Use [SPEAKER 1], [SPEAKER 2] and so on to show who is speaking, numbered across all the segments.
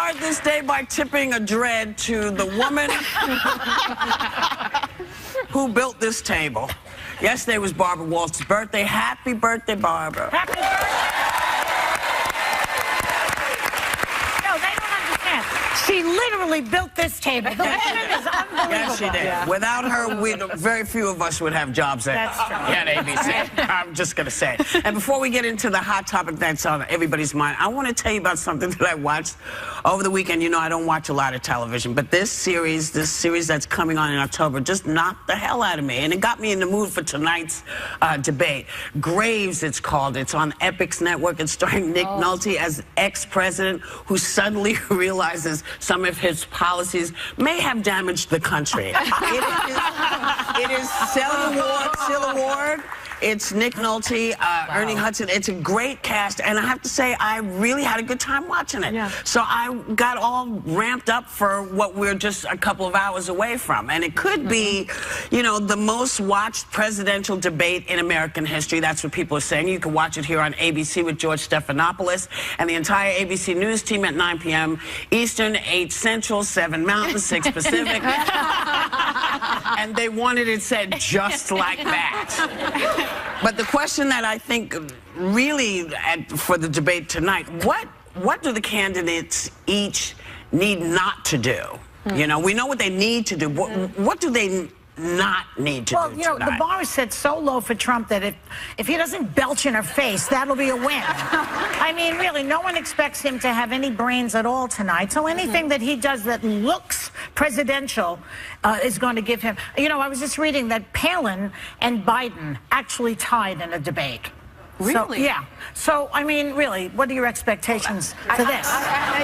[SPEAKER 1] start this day by tipping a dread to the woman who built this table. Yesterday was Barbara Walters' birthday. Happy birthday, Barbara.
[SPEAKER 2] Happy birthday. No, they don't understand. She literally built this table. The woman is unbelievable.
[SPEAKER 1] Yes, she did. Yeah. Without her, very few of us would have jobs at ABC. I'm just going to say it. And before we get into the hot topic that's on everybody's mind, I want to tell you about something that I watched over the weekend. You know, I don't watch a lot of television, but this series that's coming on in October just knocked the hell out of me. And it got me in the mood for tonight's debate. Graves, it's called. It's on Epix Network. It's starring Nick Nolte as ex-president who suddenly realizes some of his policies may have damaged the country. It is Silla Ward. It's Nick Nolte, Ernie Hudson. It's a great cast, and I have to say, I really had a good time watching it. Yeah. So I got all ramped up for what we're just a couple of hours away from. And it could be, you know, the most watched presidential debate in American history. That's what people are saying. You can watch it here on ABC with George Stephanopoulos and the entire ABC News team at 9 p.m. Eastern, 8 Central, 7 Mountain, 6 Pacific. And they wanted it said just like that. But the question that I think really for the debate tonight, what do the candidates each need not to do? You know, we know what they need to do. What do they not need to do?
[SPEAKER 2] Well, you know, the bar is set so low for Trump that if he doesn't belch in her face, that'll be a win. I mean, really, no one expects him to have any brains at all tonight. So anything that he does that looks presidential is going to give him... You know, I was just reading that Palin and Biden actually tied in a debate.
[SPEAKER 3] Really?
[SPEAKER 2] So, yeah. So, I mean, really, what are your expectations for this?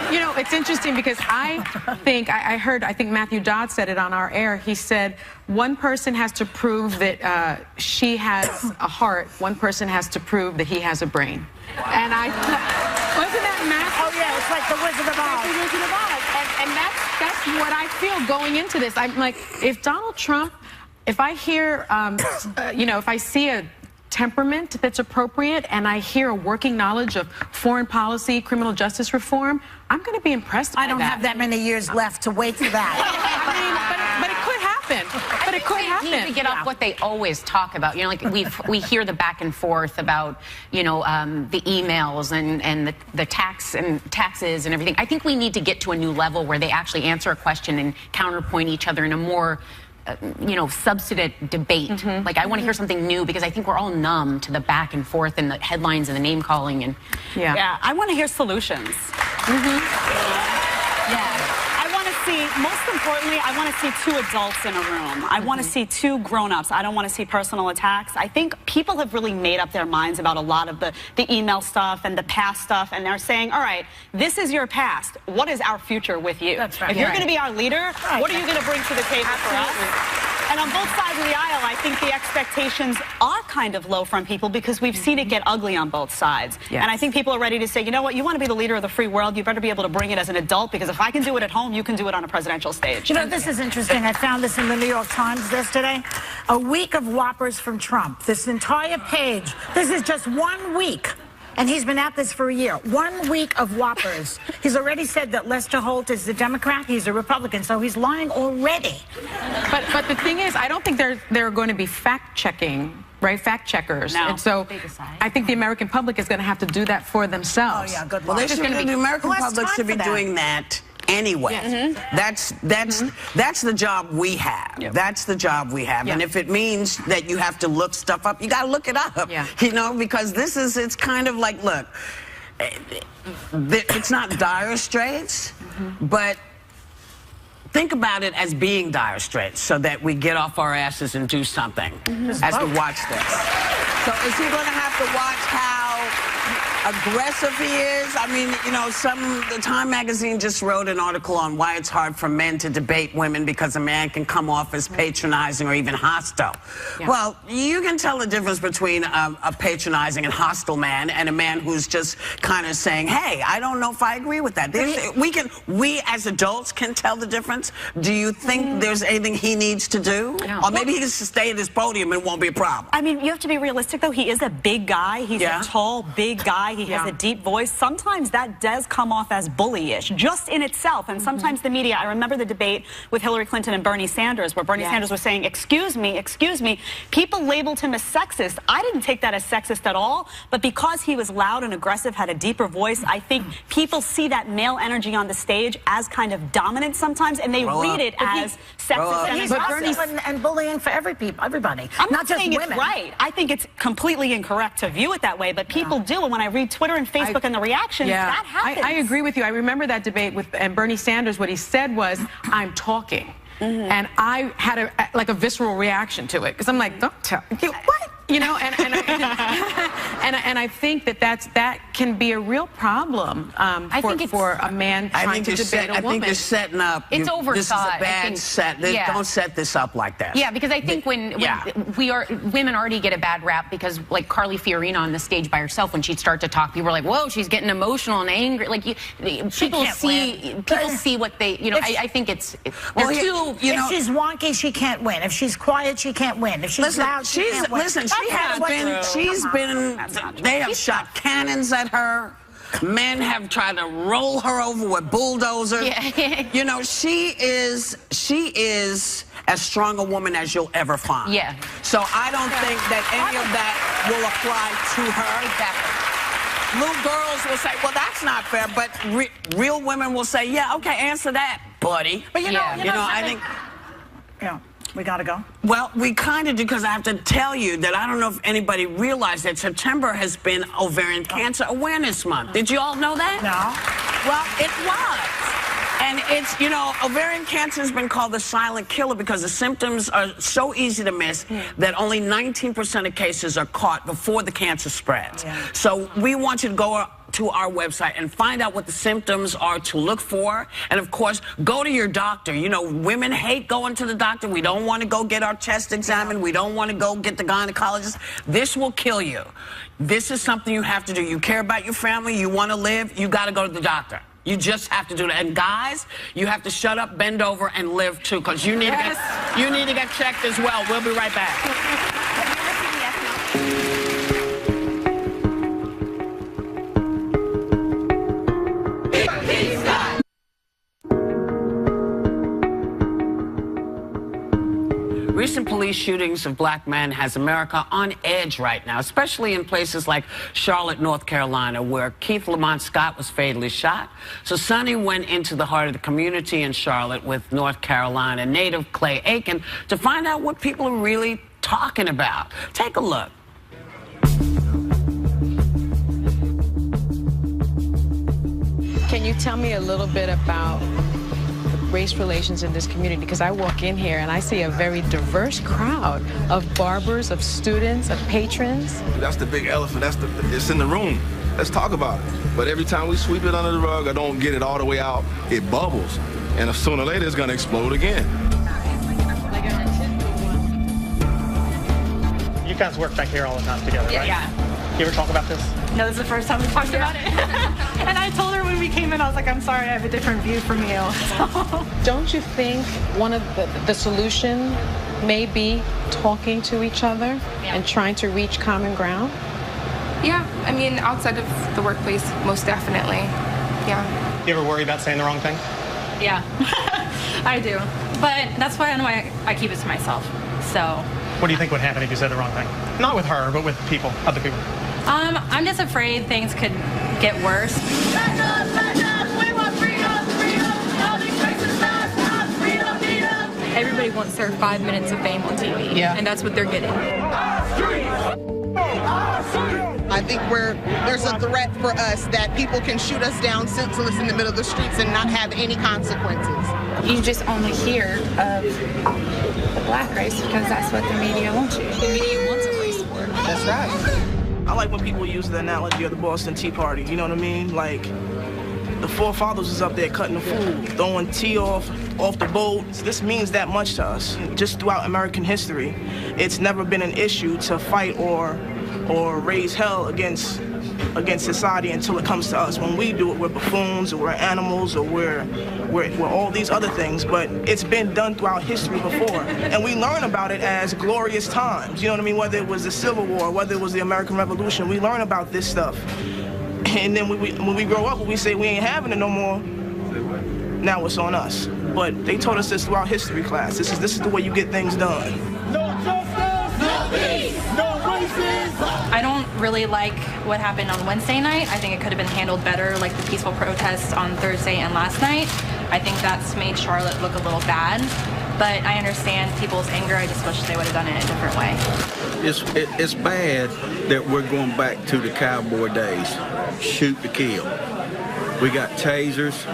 [SPEAKER 3] You know, it's interesting because I think Matthew Dodd said it on our air. He said one person has to prove that she has a heart. One person has to prove that he has a brain. And wasn't that Matthew?
[SPEAKER 2] Oh, yeah, it's like the Wizard of Oz.
[SPEAKER 3] The Wizard of Oz. And that's what I feel going into this. I'm like, if Donald Trump, if I hear, you know, if I see a temperament that's appropriate and I hear a working knowledge of foreign policy, criminal justice reform, I'm going to be impressed by that.
[SPEAKER 2] I don't have that many years left to wait for that.
[SPEAKER 3] I mean, but it could happen. But it could happen.
[SPEAKER 4] They need to get off what they always talk about. You know, like we hear the back and forth about, you know, the emails and the taxes and everything. I think we need to get to a new level where they actually answer a question and counterpoint each other in a more you know, substantive debate. Like, I want to hear something new because I think we're all numb to the back and forth and the headlines and the name calling and
[SPEAKER 5] yeah. I want to hear solutions. Most importantly, I want to see two adults in a room. I want to see two grown-ups. I don't want to see personal attacks. I think people have really made up their minds about a lot of the email stuff and the past stuff, and they're saying, all right, this is your past. What is our future with you?
[SPEAKER 2] That's right.
[SPEAKER 5] If you're going to be our leader, what are you going to bring to the table for us? And on both sides of the aisle, I think the expectations are kind of low from people because we've seen it get ugly on both sides. Yes. And I think people are ready to say, you know what, you want to be the leader of the free world, you better be able to bring it as an adult, because if I can do it at home, you can do it on a presidential stage.
[SPEAKER 2] You know, this is interesting. I found this in the New York Times yesterday. A week of whoppers from Trump. This entire page. This is just 1 week. And he's been at this for a year. 1 week of whoppers. He's already said that Lester Holt is a Democrat. He's a Republican. So he's lying already.
[SPEAKER 3] But the thing is, I don't think they're going to be fact-checking, right? Fact-checkers.
[SPEAKER 5] No.
[SPEAKER 3] And so I think the American public is going to have to do that for themselves.
[SPEAKER 2] Oh, yeah, good
[SPEAKER 1] luck. Well, the American public should be doing that anyway.
[SPEAKER 3] Yes.
[SPEAKER 1] That's the job we have. Yep. That's the job we have. Yep. And if it means that you have to look stuff up, you got to look it up. Yeah. You know, because it's kind of like, look, it's not dire straits, but think about it as being dire straits so that we get off our asses and do something as we watch this. So is he going to have to watch how aggressive he is? I mean, you know, the Time magazine just wrote an article on why it's hard for men to debate women because a man can come off as patronizing or even hostile. Yeah. Well, you can tell the difference between a patronizing and hostile man and a man who's just kind of saying, hey, I don't know if I agree with that. We as adults can tell the difference. Do you think there's anything he needs to do? No. Or maybe he needs to stay at his podium and it won't be a problem.
[SPEAKER 5] I mean, you have to be realistic, though. He is a big guy. He's a tall, big guy. guy. He has a deep voice. Sometimes that does come off as bully-ish, just in itself. And sometimes the media, I remember the debate with Hillary Clinton and Bernie Sanders, where Bernie Sanders was saying, excuse me, people labeled him as sexist. I didn't take that as sexist at all, but because he was loud and aggressive, had a deeper voice, I think people see that male energy on the stage as kind of dominant sometimes, and they read it as sexist and aggressive.
[SPEAKER 2] And bullying for everybody.
[SPEAKER 5] I'm
[SPEAKER 2] not just
[SPEAKER 5] saying
[SPEAKER 2] women.
[SPEAKER 5] It's right. I think it's completely incorrect to view it that way, but people do. And when I read Twitter and Facebook and the reactions, that happens.
[SPEAKER 3] I agree with you. I remember that debate with Bernie Sanders. What he said was, I'm talking. And I had a visceral reaction to it, because I'm like, don't tell me. What? You know, and I think that can be a real problem for a man trying to debate a woman.
[SPEAKER 1] I think you're setting up.
[SPEAKER 4] It's overthought.
[SPEAKER 1] This is a bad set. Don't set this up like that.
[SPEAKER 4] Yeah, because I think when women already get a bad rap because, like, Carly Fiorina on the stage by herself, when she'd start to talk, people were like, whoa, she's getting emotional and angry. Like, people see what they, you know, I think it's, they're too, you know.
[SPEAKER 2] If she's wonky, she can't win. If she's quiet, she can't win. If she's loud, she can't win.
[SPEAKER 1] Listen, they have shot cannons at her. Men have tried to roll her over with bulldozers. You know, she is as strong a woman as you'll ever find. So I don't think that any of that will apply to her. Little girls will say, well, that's not fair, but real women will say, yeah, okay, answer that, buddy.
[SPEAKER 2] But you know,
[SPEAKER 1] I think.
[SPEAKER 2] Yeah. We gotta go?
[SPEAKER 1] Well, we kind of do, because I have to tell you that I don't know if anybody realized that September has been Ovarian Cancer Awareness Month. Did you all know that?
[SPEAKER 2] No.
[SPEAKER 1] Well, it was. And it's, you know, ovarian cancer has been called the silent killer because the symptoms are so easy to miss that only 19% of cases are caught before the cancer spreads. So we want you to go to our website and find out what the symptoms are to look for. And of course, go to your doctor. You know, women hate going to the doctor. We don't want to go get our chest examined. We don't want to go get the gynecologist. This will kill you. This is something you have to do. You care about your family, you want to live, you got to go to the doctor. You just have to do that. And guys, you have to shut up, bend over, and live too, because you need to get checked as well. We'll be right back. Recent police shootings of black men has America on edge right now, especially in places like Charlotte, North Carolina, where Keith Lamont Scott was fatally shot. So Sonny went into the heart of the community in Charlotte with North Carolina native Clay Aiken to find out what people are really talking about. Take a look.
[SPEAKER 6] Can you tell me a little bit about race relations in this community? Because I walk in here and I see a very diverse crowd of barbers, of students, of patrons.
[SPEAKER 7] That's the big elephant. It's in the room. Let's talk about it. But every time we sweep it under the rug or don't get it all the way out, it bubbles. And sooner or later, it's going to explode again.
[SPEAKER 8] You guys work back here all the time together, right?
[SPEAKER 9] Yeah.
[SPEAKER 8] You ever talk about this?
[SPEAKER 9] No, this is the first time we talked about it. And I told her when we came in, I was like, I'm sorry, I have a different view from you. So.
[SPEAKER 6] Don't you think one of the solution may be talking to each other and trying to reach common ground?
[SPEAKER 10] Yeah, I mean, outside of the workplace, most definitely. Yeah.
[SPEAKER 8] You ever worry about saying the wrong thing?
[SPEAKER 9] Yeah, I do. But that's why I keep it to myself. So.
[SPEAKER 8] What do you think would happen if you said the wrong thing? Not with her, but with people, other people.
[SPEAKER 9] I'm just afraid things could get worse. Everybody wants their 5 minutes of fame on TV, and that's what they're getting.
[SPEAKER 11] I think there's a threat for us that people can shoot us down senseless in the middle of the streets and not have any consequences.
[SPEAKER 10] You just only hear of the black race because that's what the media wants you. The media wants a race war.
[SPEAKER 11] That's right.
[SPEAKER 12] I like when people use the analogy of the Boston Tea Party, you know what I mean? Like, the forefathers was up there cutting the food, throwing tea off the boat. This means that much to us. Just throughout American history, it's never been an issue to fight or raise hell against society until it comes to us. When we do it, we're buffoons, or we're animals, or we're all these other things, but it's been done throughout history before. And we learn about it as glorious times, you know what I mean? Whether it was the Civil War, whether it was the American Revolution, we learn about this stuff And then when we grow up, when we say we ain't having it no more, now it's on us. But they taught us this throughout history class. This is the way you get things done.
[SPEAKER 13] No justice, no peace, no racism.
[SPEAKER 10] I don't really like what happened on Wednesday night. I think it could have been handled better, like the peaceful protests on Thursday and last night. I think that's made Charlotte look a little bad. But I understand people's anger. I just wish they would have done it a different way.
[SPEAKER 14] It's bad that we're going back to the cowboy days. Shoot to kill. We got tasers.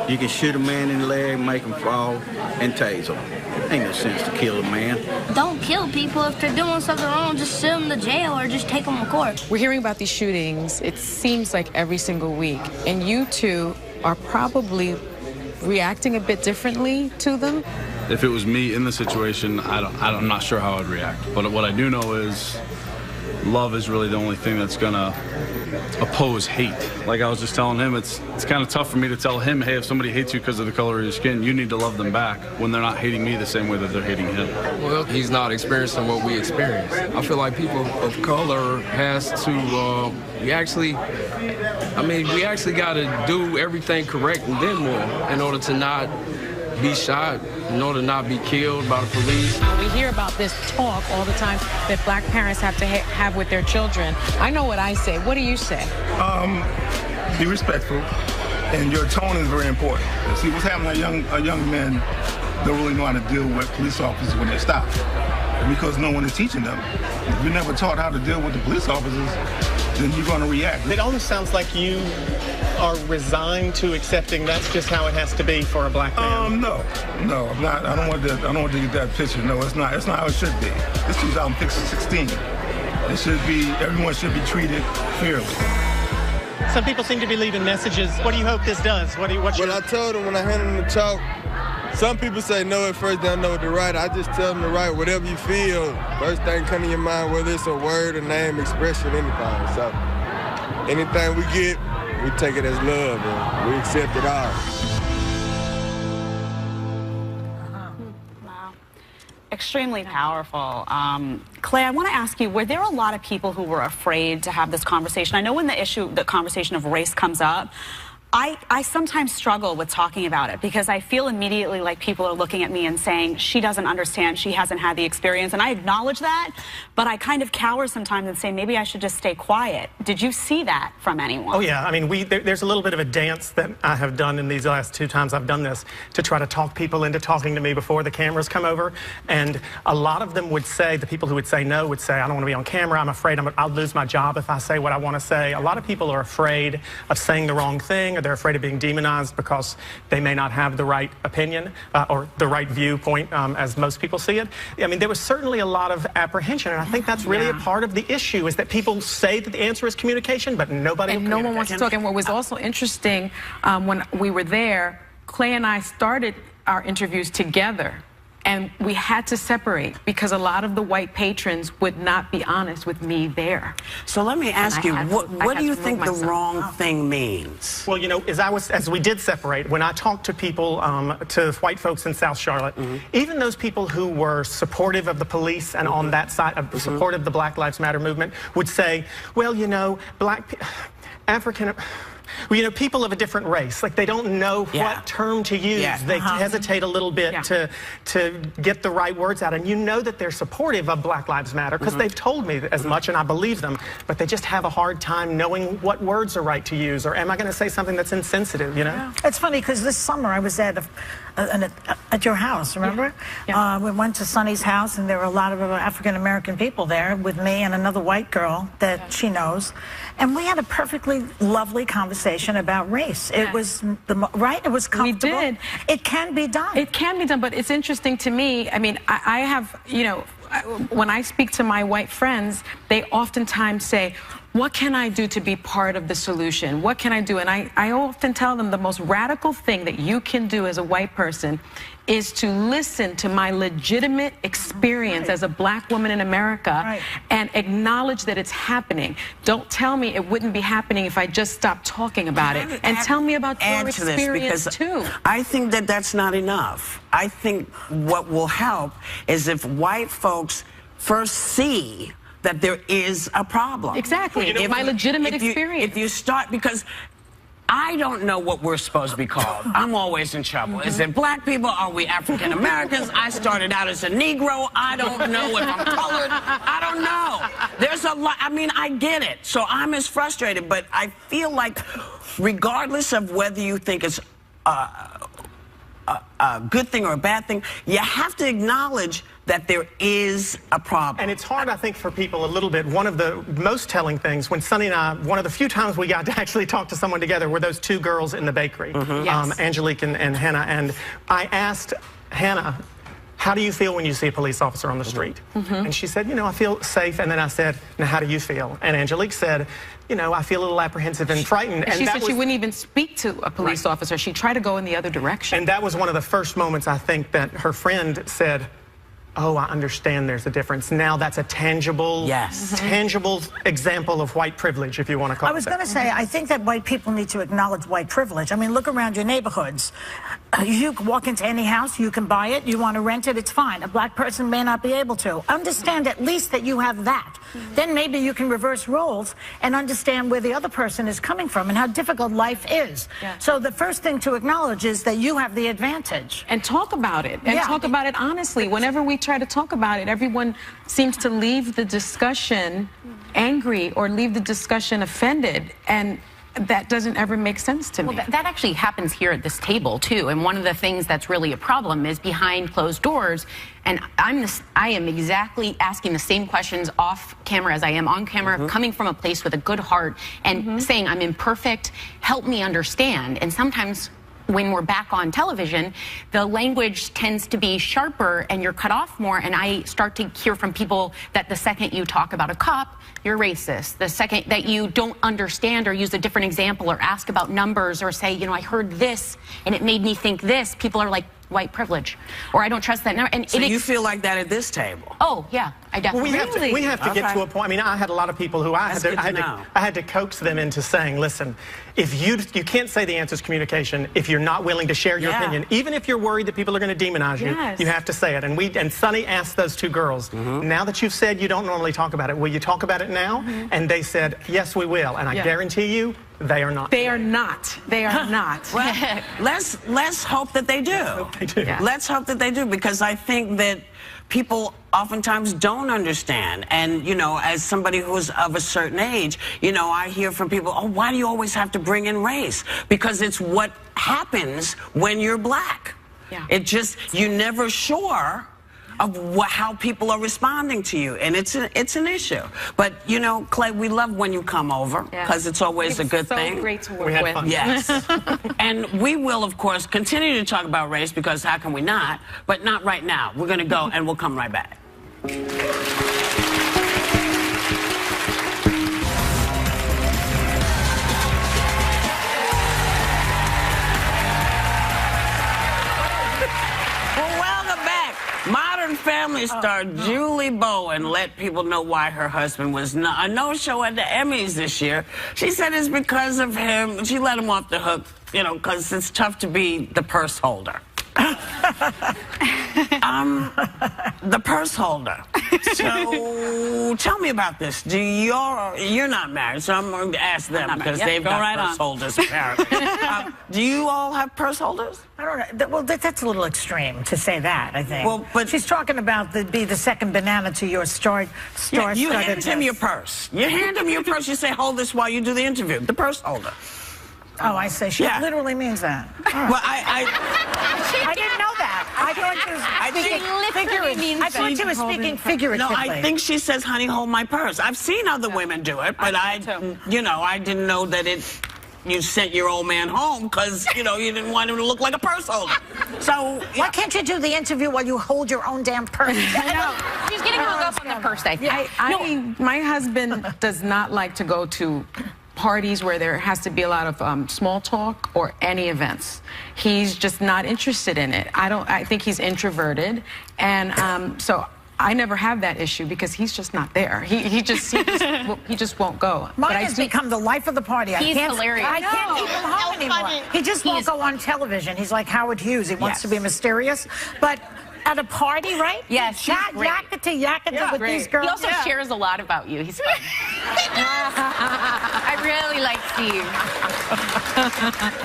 [SPEAKER 14] You can shoot a man in the leg, make him fall, and tase him. Ain't no sense to kill a man.
[SPEAKER 15] Don't kill people. If they're doing something wrong, just send them to jail or just take them to court.
[SPEAKER 6] We're hearing about these shootings, it seems like every single week. And you two are probably reacting a bit differently to them.
[SPEAKER 16] If it was me in the situation, I'm not sure how I'd react. But what I do know is love is really the only thing that's gonna oppose hate. Like I was just telling him, it's kind of tough for me to tell him, hey, if somebody hates you because of the color of your skin, you need to love them back when they're not hating me the same way that they're hating him.
[SPEAKER 17] Well, he's not experiencing what we experience. I feel like people of color has to, we actually got to do everything correct and then more in order to not be shot, in order to not be killed by the police.
[SPEAKER 6] We hear about this talk all the time that black parents have to have with their children. I know what I say. What do you say?
[SPEAKER 18] Be respectful, and your tone is very important. See, what's happening, a young men don't really know how to deal with police officers when they stop, because no one is teaching them. If you're never taught how to deal with the police officers, then you're going to react.
[SPEAKER 8] It almost sounds like you are resigned to accepting that's just how it has to be for a black man.
[SPEAKER 18] No, I'm not. I don't want to get that picture. No, it's not. It's not how it should be. It's 2016. It should be. Everyone should be treated fairly.
[SPEAKER 8] Some people seem to be leaving messages. What do you hope this does? Well,
[SPEAKER 19] I told them when I handed them the chalk, some people say no at first, they don't know what to write. I just tell them to write whatever you feel. First thing come to your mind, whether it's a word, a name, expression, anything. So anything we get, we take it as love, and we accept it all.
[SPEAKER 5] Wow. Extremely powerful. Clay, I want to ask you, were there a lot of people who were afraid to have this conversation? I know when the conversation of race comes up, I sometimes struggle with talking about it because I feel immediately like people are looking at me and saying, she doesn't understand, she hasn't had the experience. And I acknowledge that, but I kind of cower sometimes and say, maybe I should just stay quiet. Did you see that from anyone?
[SPEAKER 8] Oh, yeah. I mean, there's a little bit of a dance that I have done in these last 2 times I've done this to try to talk people into talking to me before the cameras come over. And a lot of them would say, the people who would say no would say, I don't want to be on camera. I'm afraid I'll lose my job if I say what I want to say. A lot of people are afraid of saying the wrong thing, or they're afraid of being demonized because they may not have the right opinion or the right viewpoint as most people see it. I mean, there was certainly a lot of apprehension, and I think that's really a part of the issue, is that people say that the answer is communication, but nobody
[SPEAKER 6] and no one wants to talk. And what was also interesting when we were there, Clay and I started our interviews together. And we had to separate because a lot of the white patrons would not be honest with me there.
[SPEAKER 1] So let me ask you, what do you think the wrong thing means?
[SPEAKER 8] Well, you know, as we did separate, when I talked to people, to white folks in South Charlotte, even those people who were supportive of the police and on that side, supportive of the Black Lives Matter movement, would say, well, you know, well, you know, people of a different race, like they don't know what term to use. They hesitate a little bit to get the right words out. And you know that they're supportive of Black Lives Matter because they've told me as much, and I believe them. But they just have a hard time knowing what words are right to use, or am I going to say something that's insensitive, you know?
[SPEAKER 2] Yeah. It's funny because this summer I was at your house, remember? We went to Sonny's house, and there were a lot of African-American people there with me and another white girl that she knows. And we had a perfectly lovely conversation about race. It was, right? It was comfortable.
[SPEAKER 6] We did.
[SPEAKER 2] It can be done.
[SPEAKER 6] It can be done, but it's interesting to me. I mean, I have, you know, when I speak to my white friends, they oftentimes say, what can I do to be part of the solution? What can I do? And I often tell them the most radical thing that you can do as a white person is to listen to my legitimate experience as a black woman in America and acknowledge that it's happening. Don't tell me it wouldn't be happening if I just stopped talking about it. And tell me about your experience too.
[SPEAKER 1] I think that that's not enough. I think what will help is if white folks first see that there is a problem.
[SPEAKER 3] Exactly.
[SPEAKER 1] If
[SPEAKER 3] My legitimate experience.
[SPEAKER 1] If you start, because I don't know what we're supposed to be called. I'm always in trouble. Is it black people? Are we African Americans? I started out as a Negro. I don't know if I'm colored. I don't know. There's a lot. I mean, I get it. So I'm as frustrated, but I feel like regardless of whether you think it's a good thing or a bad thing, you have to acknowledge that there is a problem.
[SPEAKER 8] And it's hard, I think, for people a little bit. One of the most telling things, when Sonny and I, one of the few times we got to actually talk to someone together were those two girls in the bakery,
[SPEAKER 3] Yes.
[SPEAKER 8] Angelique and Hannah. And I asked Hannah, how do you feel when you see a police officer on the street? And she said, you know, I feel safe. And then I said, now how do you feel? And Angelique said, you know, I feel a little apprehensive and frightened.
[SPEAKER 3] And she said she wouldn't even speak to a police officer. She'd try to go in the other direction.
[SPEAKER 8] And that was one of the first moments, I think, that her friend said, oh, I understand there's a difference. Now that's a tangible, tangible example of white privilege, if you want to call it that.
[SPEAKER 2] I was going to say, I think that white people need to acknowledge white privilege. I mean, look around your neighborhoods. You can walk into any house, you can buy it, you want to rent it, it's fine. A black person may not be able to. Understand at least that you have that. Then maybe you can reverse roles and understand where the other person is coming from and how difficult life is. So the first thing to acknowledge is that you have the advantage.
[SPEAKER 3] And talk about it. And talk about it honestly. Whenever we try to talk about it, everyone seems to leave the discussion angry or leave the discussion offended. And that doesn't ever make sense to me.
[SPEAKER 4] Well, that actually happens here at this table, too. And one of the things that's really a problem is behind closed doors. And I am exactly asking the same questions off camera as I am on camera, coming from a place with a good heart and saying, I'm imperfect, help me understand. And sometimes when we're back on television, the language tends to be sharper and you're cut off more. And I start to hear from people that the second you talk about a cop, you're racist. The second that you don't understand or use a different example or ask about numbers or say, you know, I heard this and it made me think this, people are like, white privilege, or I don't trust that number. And
[SPEAKER 1] so you feel like that at this table?
[SPEAKER 4] Oh, yeah, I definitely.
[SPEAKER 8] Well, we have to get to a point. I mean, I had a lot of people who I had to coax them into saying, listen, if you can't say the answer is communication if you're not willing to share your opinion, even if you're worried that people are going to demonize you, you have to say it. And Sonny asked those two girls, now that you've said you don't normally talk about it, will you talk about it now? And they said, yes, we will. And I guarantee you, they are not.
[SPEAKER 3] They are not. They are not.
[SPEAKER 1] Well, let's hope that they do. Let's hope that they do, because I think that people oftentimes don't understand. And, you know, as somebody who's of a certain age, you know, I hear from people, oh, why do you always have to bring in race? Because it's what happens when you're black. It just, you're never sure of how people are responding to you, and it's an issue. But you know, Clay, we love when you come over because it's always a good thing.
[SPEAKER 3] So great to work with.
[SPEAKER 1] Yes, and we will, of course, continue to talk about race because how can we not? But not right now. We're going to go, and we'll come right back. Modern Family star Julie Bowen let people know why her husband was a no-show at the Emmys this year. She said it's because of him. She let him off the hook, you know, because it's tough to be the purse holder. The purse holder. So tell me about this. You're not married, so I'm going to ask them because they've got purse holders apparently. Do you all have purse holders?
[SPEAKER 2] I don't know. Well, that's a little extreme to say that, I think. Well, but she's talking about be the second banana to your star.
[SPEAKER 1] You hand him your purse. You hand him your purse. You say, hold this while you do the interview. The purse holder.
[SPEAKER 2] Oh, I see. She literally means that. Right.
[SPEAKER 1] Well,
[SPEAKER 2] I didn't know that. I thought she was speaking figuratively.
[SPEAKER 1] No, I think she says, honey, hold my purse. I've seen other women do it, but I didn't know that you sent your old man home because, you know, you didn't want him to look like a purse holder. So
[SPEAKER 2] why can't you do the interview while you hold your own damn purse?
[SPEAKER 4] She's getting hung up on the purse, I think.
[SPEAKER 3] My husband does not like to go to parties where there has to be a lot of small talk or any events. He's just not interested in it. I think he's introverted, and so
[SPEAKER 6] I never have that issue because he's just not there. He just won't go.
[SPEAKER 2] Mine has become the life of the party.
[SPEAKER 4] He's hilarious.
[SPEAKER 2] I can't keep him home anymore. He just won't go on television. He's like Howard Hughes. He wants to be mysterious. But at a party, right?
[SPEAKER 4] Yes, she's great.
[SPEAKER 2] Yakata with these girls.
[SPEAKER 4] He also shares a lot about you. He's fun. I really like Steve.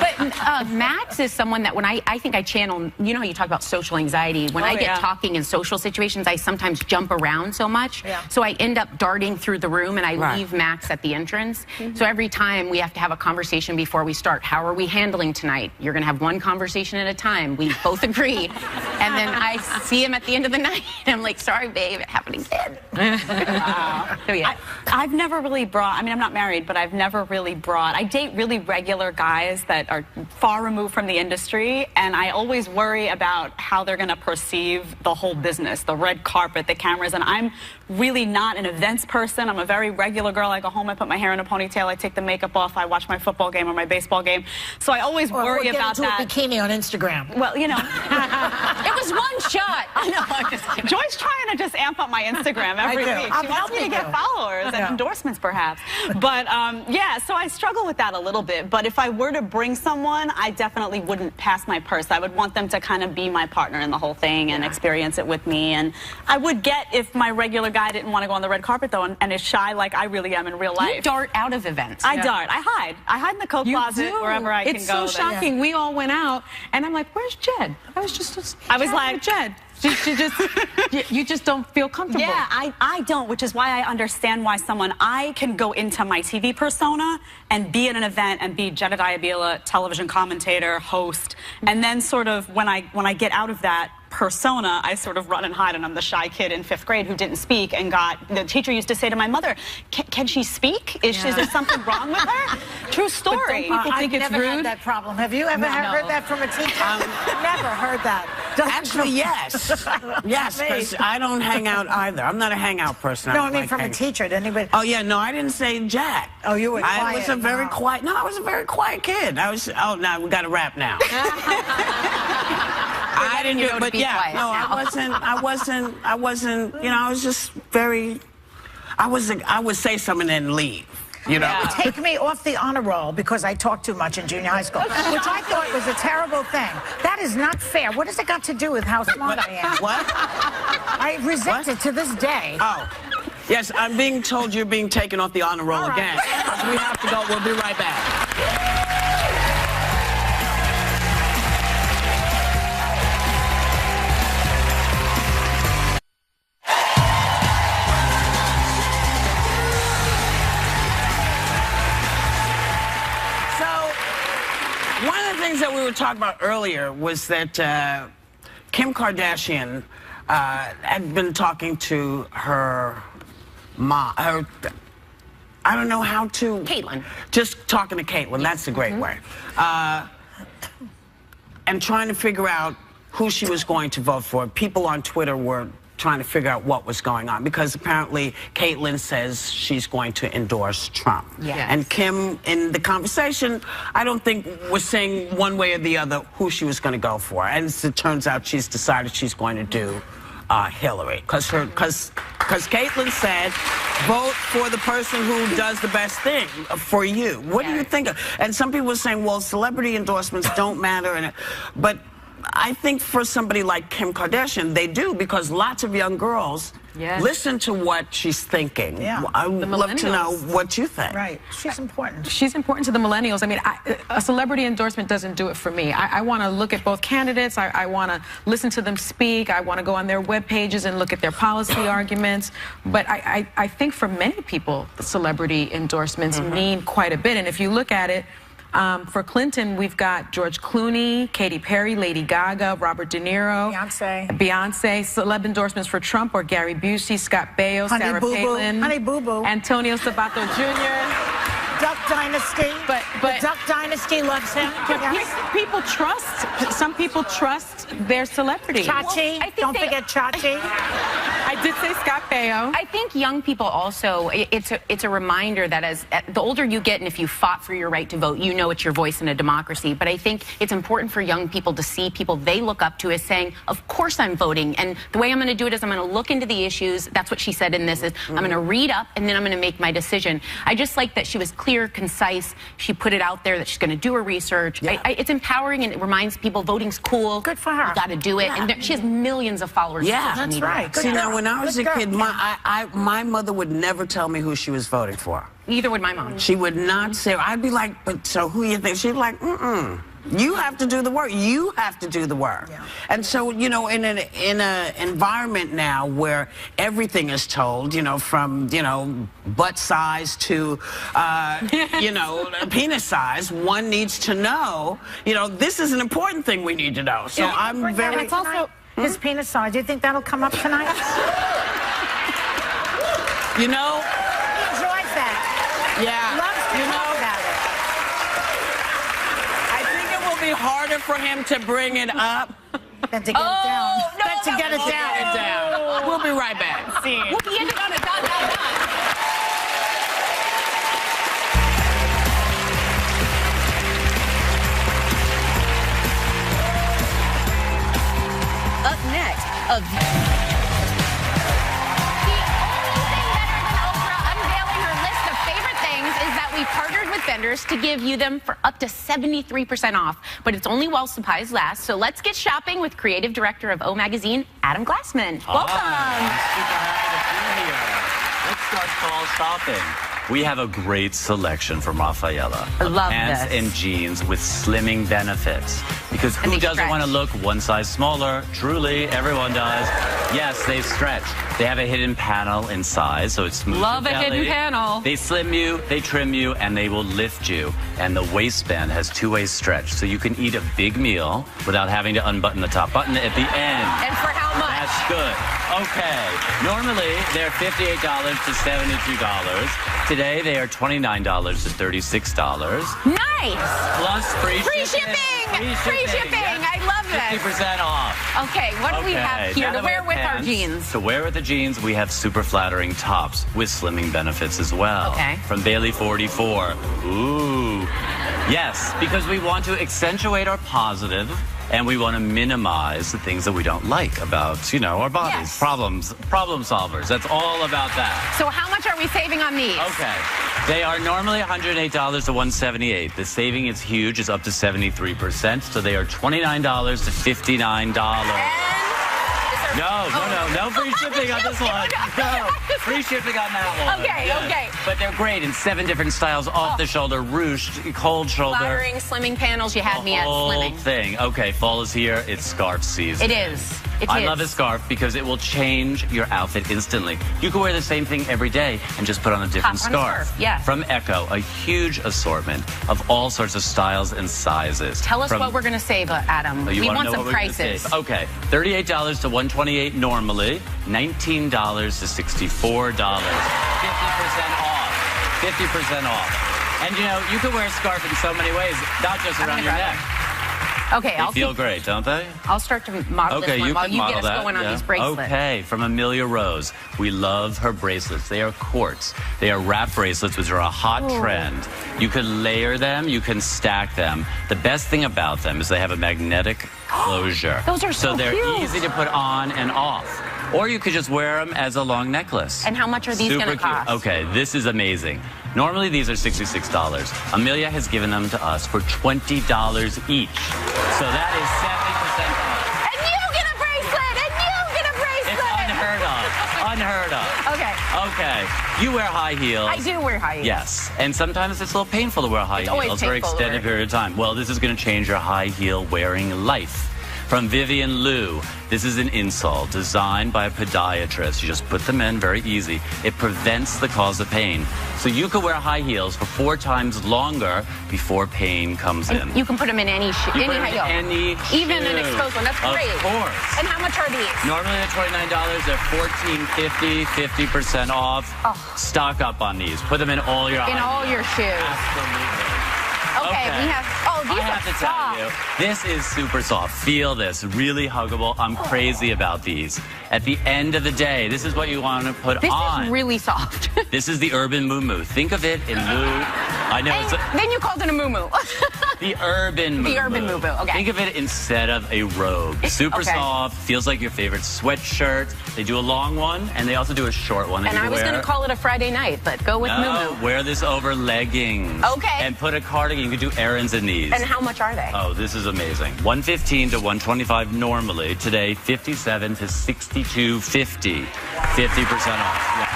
[SPEAKER 4] But Max is someone that when I think I channel, you know how you talk about social anxiety. When I get talking in social situations, I sometimes jump around so much. So I end up darting through the room and I leave Max at the entrance. So every time we have to have a conversation before we start. How are we handling tonight? You're going to have one conversation at a time. We both agree. And then I see him at the end of the night and I'm like, sorry, babe, it happened again. So yeah.
[SPEAKER 5] I've never really brought, I mean, I'm not married, but I've never really brought, I date really regular guys that are far removed from the industry, and I always worry about how they're going to perceive the whole business, the red carpet, the cameras, and I'm really not an events person. I'm a very regular girl. I go home, I put my hair in a ponytail, I take the makeup off, I watch my football game or my baseball game. So I always worry about that.
[SPEAKER 2] Or get into a bikini on Instagram.
[SPEAKER 5] Well, you know.
[SPEAKER 4] It was one shot. No, I'm just kidding.
[SPEAKER 5] Joy's trying to just amp up my Instagram every week. She wants me to get followers and endorsements, perhaps. But yeah, so I struggle with that a little bit. But if I were to bring someone, I definitely wouldn't pass my purse. I would want them to kind of be my partner in the whole thing and experience it with me. And I would get if my regular guy didn't want to go on the red carpet, though, and is shy like I really am in real life.
[SPEAKER 4] You dart out of events.
[SPEAKER 5] I dart. I hide. I hide in the coat closet wherever I can go.
[SPEAKER 6] It's so shocking. We all went out, and I'm like, where's Jed? I was like, Jed. You just don't feel comfortable.
[SPEAKER 5] Yeah, I don't, which is why I understand why I can go into my TV persona and be at an event and be Jedediah Bila, television commentator, host, and then sort of when I get out of that persona, I sort of run and hide, and I'm the shy kid in 5th grade who didn't speak and the teacher used to say to my mother, can she speak? Is there something wrong with her? True story.
[SPEAKER 2] People think it's rude. I've never had that problem. Have you ever heard that from a teacher? Never heard that.
[SPEAKER 1] Actually, yes. Yes, because I don't hang out either. I'm not a hangout person.
[SPEAKER 2] No, I mean from a teacher. Did anybody?
[SPEAKER 1] Oh, yeah, no, I didn't say Jack.
[SPEAKER 2] Oh, you were quiet.
[SPEAKER 1] I was a very quiet, no, I was a very quiet kid. No, we got to rap now. I didn't do it, but yeah, no, I wasn't, you know, I was just very, I would say something and then leave. You know?
[SPEAKER 2] Yeah. Take me off the honor roll because I talked too much in junior high school, which I thought was a terrible thing. That is not fair. What has it got to do with how smart I am?
[SPEAKER 1] What?
[SPEAKER 2] I resent it to this day.
[SPEAKER 1] Oh. Yes, I'm being told you're being taken off the honor roll again. We have to go. We'll be right back. That we were talking about earlier was that Kim Kardashian had been talking to her mom, I don't know how to...
[SPEAKER 4] Caitlyn.
[SPEAKER 1] Just talking to Caitlyn, that's a great word. And trying to figure out who she was going to vote for. People on Twitter were trying to figure out what was going on because apparently Caitlyn says she's going to endorse Trump.
[SPEAKER 4] Yes.
[SPEAKER 1] And Kim, in the conversation, I don't think was saying one way or the other who she was going to go for. And as it turns out, she's decided she's going to do Hillary. Because Caitlyn said, vote for the person who does the best thing for you. What do you think of? And some people were saying, well, celebrity endorsements don't matter. But I think for somebody like Kim Kardashian, they do, because lots of young girls listen to what she's thinking.
[SPEAKER 2] Yeah.
[SPEAKER 1] I would love to know what you think.
[SPEAKER 2] Right. She's important.
[SPEAKER 6] She's important to the millennials. I mean, a celebrity endorsement doesn't do it for me. I want to look at both candidates. I want to listen to them speak. I want to go on their web pages and look at their policy arguments. But I think for many people, celebrity endorsements mean quite a bit. And if you look at it, for Clinton, we've got George Clooney, Katy Perry, Lady Gaga, Robert De Niro, Beyonce. Celeb endorsements for Trump or Gary Busey, Scott Baio, Sarah Palin,
[SPEAKER 2] Honey Boo Boo,
[SPEAKER 6] Antonio Sabato Jr.,
[SPEAKER 2] Dynasty.
[SPEAKER 3] But
[SPEAKER 2] the Duck Dynasty loves him.
[SPEAKER 3] People trust. Some people trust their celebrity.
[SPEAKER 2] Chachi.
[SPEAKER 4] I think
[SPEAKER 2] Don't forget Chachi.
[SPEAKER 3] I did say Scott Baio.
[SPEAKER 4] I think young people also, it's a reminder that as the older you get, and if you fought for your right to vote, you know it's your voice in a democracy. But I think it's important for young people to see people they look up to as saying, of course I'm voting. And the way I'm going to do it is I'm going to look into the issues. That's what she said in this is I'm going to read up and then I'm going to make my decision. I just like that she was clear, concise. She put it out there that she's going to do her research. Yeah. It's empowering and it reminds people voting's cool.
[SPEAKER 2] Good for her.
[SPEAKER 4] You got to do it. Yeah. And she has millions of followers.
[SPEAKER 1] Yeah,
[SPEAKER 4] on social media.
[SPEAKER 2] Right. Good
[SPEAKER 1] See,
[SPEAKER 2] girl.
[SPEAKER 1] now, when I was
[SPEAKER 2] Good
[SPEAKER 1] a
[SPEAKER 2] girl.
[SPEAKER 1] kid, my mother would never tell me who she was voting for.
[SPEAKER 4] Neither would my mom.
[SPEAKER 1] She would not say, I'd be like, but so who you think? She'd be like, you have to do the work. You have to do the work. Yeah. And so, you know, in an environment now where everything is told, you know, from, you know, butt size to, you know, penis size, one needs to know, you know, this is an important thing we need to know. So I'm very...
[SPEAKER 2] It's also his penis size. Do you think that'll come up tonight?
[SPEAKER 1] You know...
[SPEAKER 2] He enjoys that.
[SPEAKER 1] Yeah.
[SPEAKER 2] Loves to talk about it.
[SPEAKER 1] I think it will be harder for him to bring it up
[SPEAKER 2] than to get it down. Than to get it down.
[SPEAKER 1] We'll be right back.
[SPEAKER 4] We'll be ending on a dot.
[SPEAKER 20] Up next,
[SPEAKER 4] we partnered with vendors to give you them for up to 73% off, but it's only while supplies last. So let's get shopping with creative director of O Magazine, Adam Glassman. Welcome.
[SPEAKER 21] Super happy to be here. Let's start fall shopping. We have a great selection from Rafaela.
[SPEAKER 4] I love
[SPEAKER 21] pants
[SPEAKER 4] this.
[SPEAKER 21] and jeans with slimming benefits. Because who doesn't want to look one size smaller? Truly, everyone does. Yes, they stretch. They have a hidden panel inside, so it's smooth.
[SPEAKER 4] Love a hidden panel.
[SPEAKER 21] They slim you, they trim you, and they will lift you. And the waistband has two-way stretch, so you can eat a big meal without having to unbutton the top button at the end.
[SPEAKER 4] And for how much?
[SPEAKER 21] That's good. Okay. Normally, they're $58 to $72. Today, they are $29 to $36.
[SPEAKER 4] Nice.
[SPEAKER 21] Plus free
[SPEAKER 4] shipping. Free shipping.
[SPEAKER 21] Yes.
[SPEAKER 4] I love this.
[SPEAKER 21] 50% off.
[SPEAKER 4] Okay, what do we have here to wear with our jeans?
[SPEAKER 21] To wear with the jeans, we have super flattering tops with slimming benefits as well.
[SPEAKER 4] Okay.
[SPEAKER 21] From Bailey 44. Ooh. Yes, because we want to accentuate our positive and we want to minimize the things that we don't like about, you know, our bodies.
[SPEAKER 4] Yes.
[SPEAKER 21] Problem solvers. That's all about that.
[SPEAKER 4] So how much are we saving on these?
[SPEAKER 21] Okay. They are normally $108 to $178. The saving is huge. It's up to 73%. So they are $29 to $59. No free shipping on this one. No, free shipping on that one.
[SPEAKER 4] Okay, okay.
[SPEAKER 21] But they're great in 7 different styles, off the shoulder, ruched, cold shoulder.
[SPEAKER 4] Flattering, slimming panels. You had me at
[SPEAKER 21] whole
[SPEAKER 4] slimming.
[SPEAKER 21] Thing. Okay, fall is here. It's scarf season.
[SPEAKER 4] It is.
[SPEAKER 21] I love a scarf because it will change your outfit instantly. You can wear the same thing every day and just put on a different scarf.
[SPEAKER 4] Yeah.
[SPEAKER 21] From Echo, a huge assortment of all sorts of styles and sizes.
[SPEAKER 4] Tell us what we're going to save, Adam. We want some prices.
[SPEAKER 21] Okay, $38 to $128 normally, $19 to $64. 50% off. 50% off. And you know, you can wear a scarf in so many ways, not just around your neck.
[SPEAKER 4] Okay,
[SPEAKER 21] They feel great, don't they?
[SPEAKER 4] I'll start to model this one while you get us going on these bracelets.
[SPEAKER 21] Okay, from Amelia Rose. We love her bracelets. They are quartz. They are wrap bracelets, which are a hot trend. You can layer them, you can stack them. The best thing about them is they have a magnetic closure.
[SPEAKER 4] Those are so
[SPEAKER 21] they're
[SPEAKER 4] cute.
[SPEAKER 21] easy to put on and off. Or you could just wear them as a long necklace.
[SPEAKER 4] And how much are these going to cost?
[SPEAKER 21] Okay, this is amazing. Normally, these are $66. Amelia has given them to us for $20 each. So that is 70% off.
[SPEAKER 4] And you get a bracelet! And you get a bracelet!
[SPEAKER 21] It's unheard of.
[SPEAKER 4] Okay.
[SPEAKER 21] Okay. You wear high heels.
[SPEAKER 4] I do wear high heels.
[SPEAKER 21] Yes. And sometimes it's a little painful to wear high heels for an extended period of time. Well, this is going to change your high heel wearing life. From Vivian Liu, this is an insole designed by a podiatrist. You just put them in, very easy. It prevents the cause of pain. So you could wear high heels for 4 times longer before pain comes in.
[SPEAKER 4] You can put them in any high heel.
[SPEAKER 21] Any
[SPEAKER 4] Even
[SPEAKER 21] shoe.
[SPEAKER 4] an exposed one. That's great.
[SPEAKER 21] Of course.
[SPEAKER 4] And how much are these?
[SPEAKER 21] Normally they're $29. They're $14.50, 50% off. Stock up on these. Put them in all your
[SPEAKER 4] In all your shoes.
[SPEAKER 21] Absolutely.
[SPEAKER 4] Okay, we have. Oh, these
[SPEAKER 21] I
[SPEAKER 4] are
[SPEAKER 21] have to
[SPEAKER 4] soft.
[SPEAKER 21] tell you, this is super soft. Feel this, really huggable. I'm crazy about these. At the end of the day, this is what you want to put
[SPEAKER 4] This
[SPEAKER 21] on.
[SPEAKER 4] is really soft.
[SPEAKER 21] This is the Urban Moo-Moo. Think of it in lieu. I know it's
[SPEAKER 4] Then you called it a moo-moo.
[SPEAKER 21] the Urban Moo-Moo.
[SPEAKER 4] The Urban Moo-Moo, okay.
[SPEAKER 21] Think of it instead of a robe. Super
[SPEAKER 4] Okay.
[SPEAKER 21] soft, feels like your favorite sweatshirt. They do a long one, and they also do a short one that
[SPEAKER 4] And
[SPEAKER 21] you
[SPEAKER 4] I
[SPEAKER 21] can
[SPEAKER 4] was
[SPEAKER 21] wear.
[SPEAKER 4] going to call it a Friday night, but go with
[SPEAKER 21] No,
[SPEAKER 4] moo-moo.
[SPEAKER 21] wear this over leggings.
[SPEAKER 4] Okay.
[SPEAKER 21] And put a cardigan. You can do errands in these.
[SPEAKER 4] And how much are they?
[SPEAKER 21] Oh, this is amazing. $115 to $125 normally. Today, $57 to $62.50. 50% off. Yeah.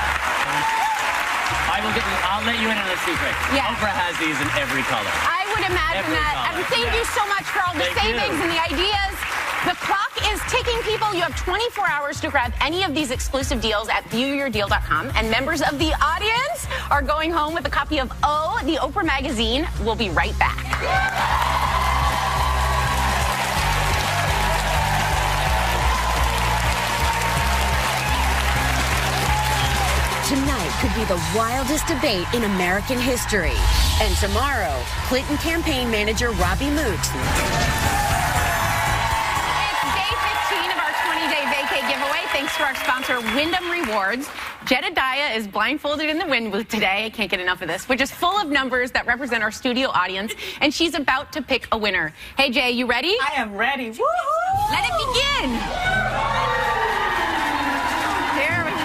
[SPEAKER 21] I'll let you in on a secret.
[SPEAKER 4] Yeah.
[SPEAKER 21] Oprah has these in every color.
[SPEAKER 4] I would imagine
[SPEAKER 21] Every
[SPEAKER 4] that.
[SPEAKER 21] color.
[SPEAKER 4] And thank you so much for all the
[SPEAKER 21] Thank
[SPEAKER 4] savings
[SPEAKER 21] you.
[SPEAKER 4] and the ideas. The clock is ticking, people. You have 24 hours to grab any of these exclusive deals at viewyourdeal.com. And members of the audience are going home with a copy of O, the Oprah magazine. We'll be right back.
[SPEAKER 20] Tonight could be the wildest debate in American history. And tomorrow, Clinton campaign manager Robbie Mook.
[SPEAKER 4] It's day 15 of our 20-day vacay giveaway. Thanks to our sponsor, Wyndham Rewards. Jedediah is blindfolded in the wind booth today. I can't get enough of this, which is full of numbers that represent our studio audience. And she's about to pick a winner. Hey, Jay, you ready?
[SPEAKER 5] I am ready. Woohoo!
[SPEAKER 4] Let it begin. Here we go.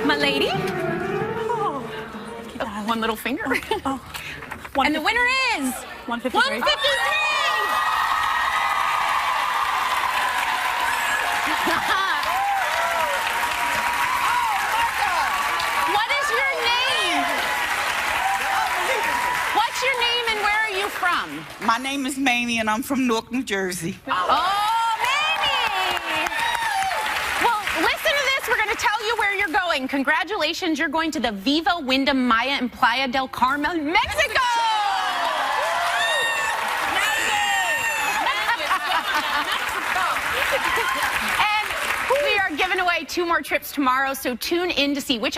[SPEAKER 4] My lady. Oh, one little finger. And the winner is 153. What is your name? What's your name and where are you from?
[SPEAKER 22] My name is Mamie, and I'm from Newark, New Jersey.
[SPEAKER 4] Oh, Mamie! Well, listen to this. We're going to tell you where you're going. Congratulations, you're going to the Viva Wyndham Maya in Playa del Carmen, Mexico! And we are giving away 2 more trips tomorrow, so tune in to see which